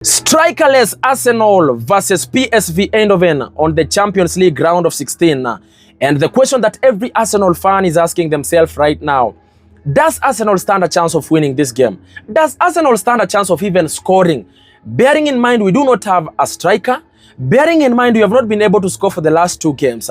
Strikerless Arsenal versus PSV Eindhoven on the Champions League round of 16. And the question that every Arsenal fan is asking themselves right now, does Arsenal stand a chance of winning this game? Does Arsenal stand a chance of even scoring? Bearing in mind we do not have a striker, bearing in mind we have not been able to score for the last two games,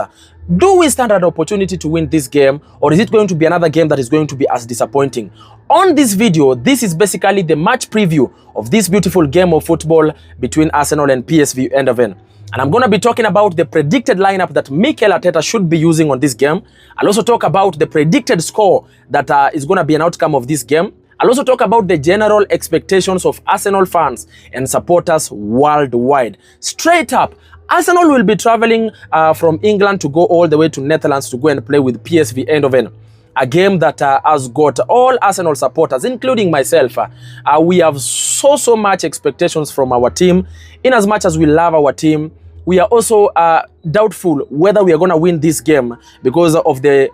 do we stand an opportunity to win this game, or is it going to be another game that is going to be as disappointing? On this video, this is basically the match preview of this beautiful game of football between Arsenal and PSV Eindhoven. And I'm going to be talking about the predicted lineup that Mikel Arteta should be using on this game. I'll also talk about the predicted score that is going to be an outcome of this game. I'll also talk about the general expectations of Arsenal fans and supporters worldwide. Straight up, Arsenal will be traveling from England to go all the way to Netherlands to go and play with PSV Eindhoven. A game that has got all Arsenal supporters, including myself. We have so much expectations from our team. In as much as we love our team, we are also doubtful whether we are going to win this game because of the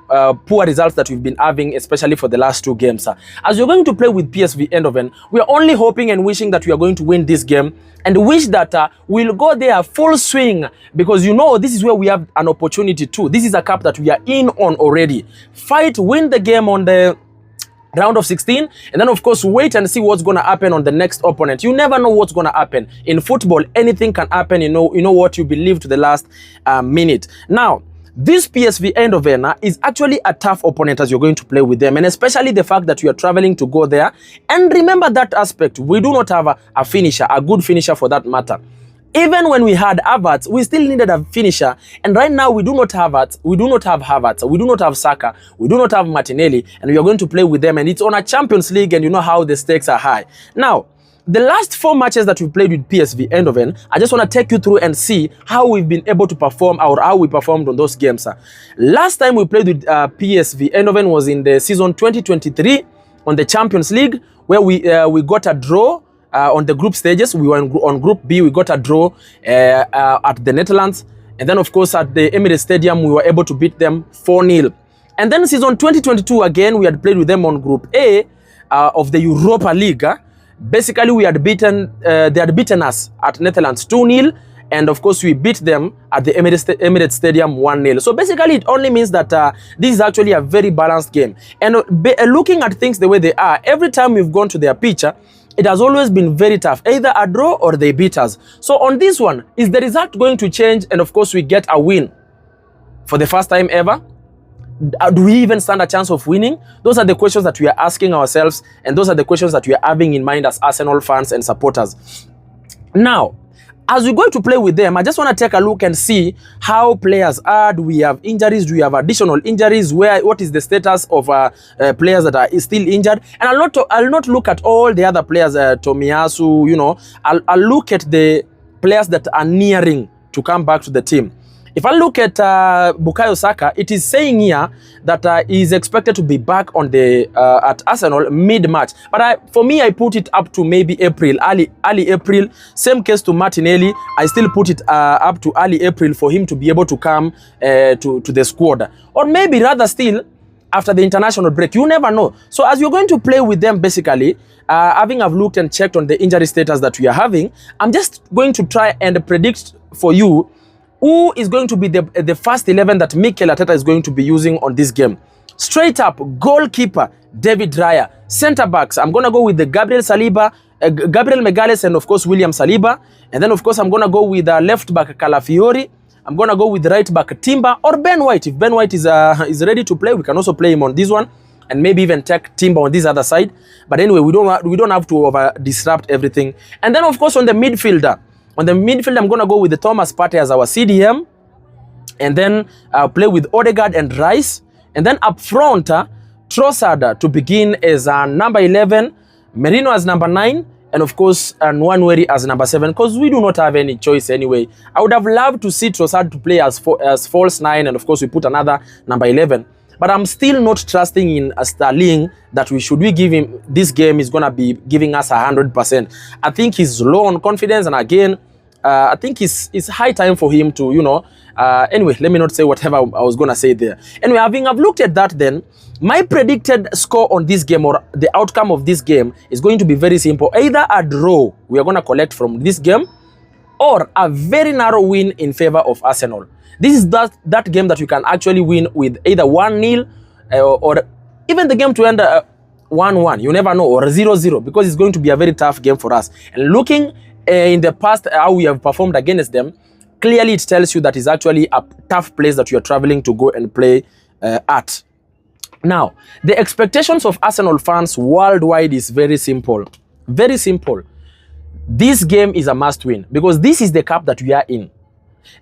poor results that we've been having, especially for the last two games. As you're going to play with PSV Eindhoven, we are only hoping and wishing that we are going to win this game and wish that we'll go there full swing, because you know this is where we have an opportunity too. This is a cup that we are in on already. Fight, win the game on the round of 16, and then of course wait and see what's going to happen on the next opponent. You never know what's going to happen in football. Anything can happen. You know what, you believe to the last minute. Now this PSV Eindhoven is actually a tough opponent as you're going to play with them, and especially the fact that you are traveling to go there. And remember that aspect, we do not have a finisher, a good finisher for that matter. Even when we had Havertz, we still needed a finisher. And right now we do not have Havertz, we do not have Saka, we do not have Martinelli, and we are going to play with them. And it's on a Champions League, and you know how the stakes are high. Now, the last 4 matches that we played with PSV Eindhoven, I just want to take you through and see how we've been able to perform, or how we performed on those games. Last time we played with PSV Eindhoven was in the season 2023 on the Champions League, where we got a draw. On the group stages. We were on Group B, we got a draw at the Netherlands. And then, of course, at the Emirates Stadium, we were able to beat them 4-0. And then season 2022, again, we had played with them on Group A of the Europa League. Basically, we had they had beaten us at Netherlands 2-0. And of course, we beat them at the Emirates Stadium 1-0. So basically, it only means that this is actually a very balanced game. And looking at things the way they are, every time we've gone to their pitch, it has always been very tough, either a draw or they beat us. So on this one, is the result going to change? And of course, we get a win for the first time ever? Do we even stand a chance of winning? Those are the questions that we are asking ourselves, and those are the questions that we are having in mind as Arsenal fans and supporters. Now, as we go to play with them, I just want to take a look and see how players are. Do we have injuries? Do we have additional injuries? What is the status of players that are still injured? And I'll not look at all the other players, Tomiyasu, you know. I'll look at the players that are nearing to come back to the team. If I look at Bukayo Saka, it is saying here that he is expected to be back on the at Arsenal mid-March. But for me, I put it up to maybe April, early April. Same case to Martinelli. I still put it up to early April for him to be able to come to the squad. Or maybe rather still after the international break. You never know. So as you're going to play with them, basically, having looked and checked on the injury status that we are having, I'm just going to try and predict for you who is going to be the first 11 that Mikel Arteta is going to be using on this game. Straight up, goalkeeper, David Raya. Center backs, I'm going to go with the Gabriel Magalhaes, and of course, William Saliba. And then, of course, I'm going to go with left back, Calafiori. I'm going to go with right back, Timber, or Ben White. If Ben White is ready to play, we can also play him on this one, and maybe even take Timber on this other side. But anyway, we don't have to disrupt everything. And then, of course, on the midfielder, I'm going to go with the Thomas Partey as our CDM. And then play with Odegaard and Rice. And then up front, Trossard to begin as number 11. Merino as number 9. And of course, Nwaneri as number 7. Because we do not have any choice anyway. I would have loved to see Trossard to play as false 9. And of course, we put another number 11. But I'm still not trusting in Sterling that should we give him this game is going to be giving us 100%. I think he's low on confidence, and again, I think it's high time for him to, anyway, let me not say whatever I was going to say there. Anyway, I've looked at that then, my predicted score on this game, or the outcome of this game, is going to be very simple. Either a draw we are going to collect from this game, or a very narrow win in favor of Arsenal. This is that game that you can actually win with either 1-0 or even the game to end 1-1. You never know, or 0-0, because it's going to be a very tough game for us. And looking in the past how we have performed against them, clearly it tells you that it's actually a tough place that you are traveling to go and play at. Now, the expectations of Arsenal fans worldwide is very simple. Very simple. This game is a must win, because this is the cup that we are in.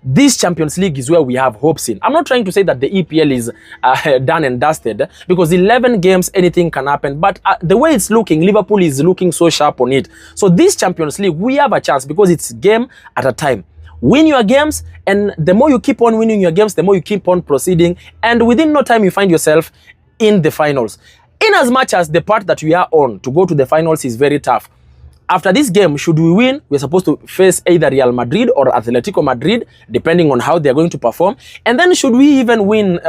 This Champions League is where we have hopes in. I'm not trying to say that the EPL is done and dusted, because 11 games, anything can happen. But the way it's looking, Liverpool is looking so sharp on it. So this Champions League, we have a chance, because it's game at a time. Win your games, and the more you keep on winning your games, the more you keep on proceeding. And within no time, you find yourself in the finals. In as much as the part that we are on to go to the finals is very tough. After this game, should we win, we're supposed to face either Real Madrid or Atletico Madrid, depending on how they're going to perform. And then should we even win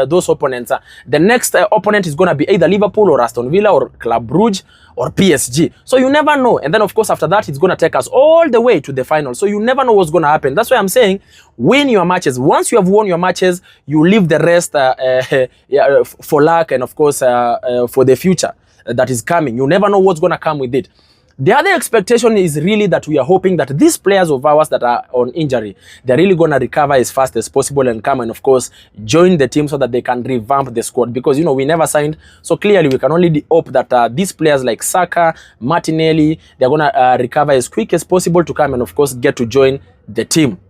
those opponents, the next opponent is going to be either Liverpool or Aston Villa or Club Brugge or PSG. So you never know. And then, of course, after that, it's going to take us all the way to the final. So you never know what's going to happen. That's why I'm saying win your matches. Once you have won your matches, you leave the rest for luck and, of course, for the future that is coming. You never know what's going to come with it. The other expectation is really that we are hoping that these players of ours that are on injury, they're really going to recover as fast as possible and come and, of course, join the team so that they can revamp the squad. Because, we never signed. So clearly, we can only hope that these players like Saka, Martinelli, they're going to recover as quick as possible to come and, of course, get to join the team.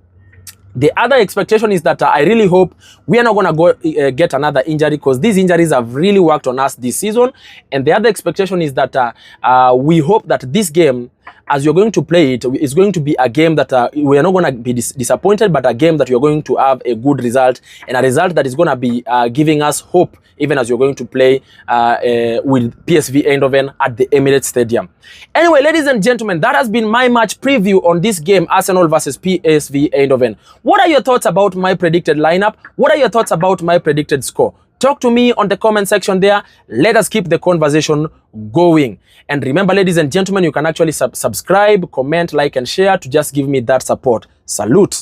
The other expectation is that I really hope we are not going to go get another injury, because these injuries have really worked on us this season. And the other expectation is that we hope that this game, as you're going to play it, is going to be a game that we are not going to be disappointed, but a game that you're going to have a good result, and a result that is going to be giving us hope, even as you're going to play with PSV Eindhoven at the Emirates Stadium. Anyway, ladies and gentlemen, that has been my match preview on this game, Arsenal versus PSV Eindhoven. What are your thoughts about my predicted lineup? What are your thoughts about my predicted score? Talk to me on the comment section there. Let us keep the conversation going. And remember, ladies and gentlemen, you can actually subscribe, comment, like, and share to just give me that support. Salute.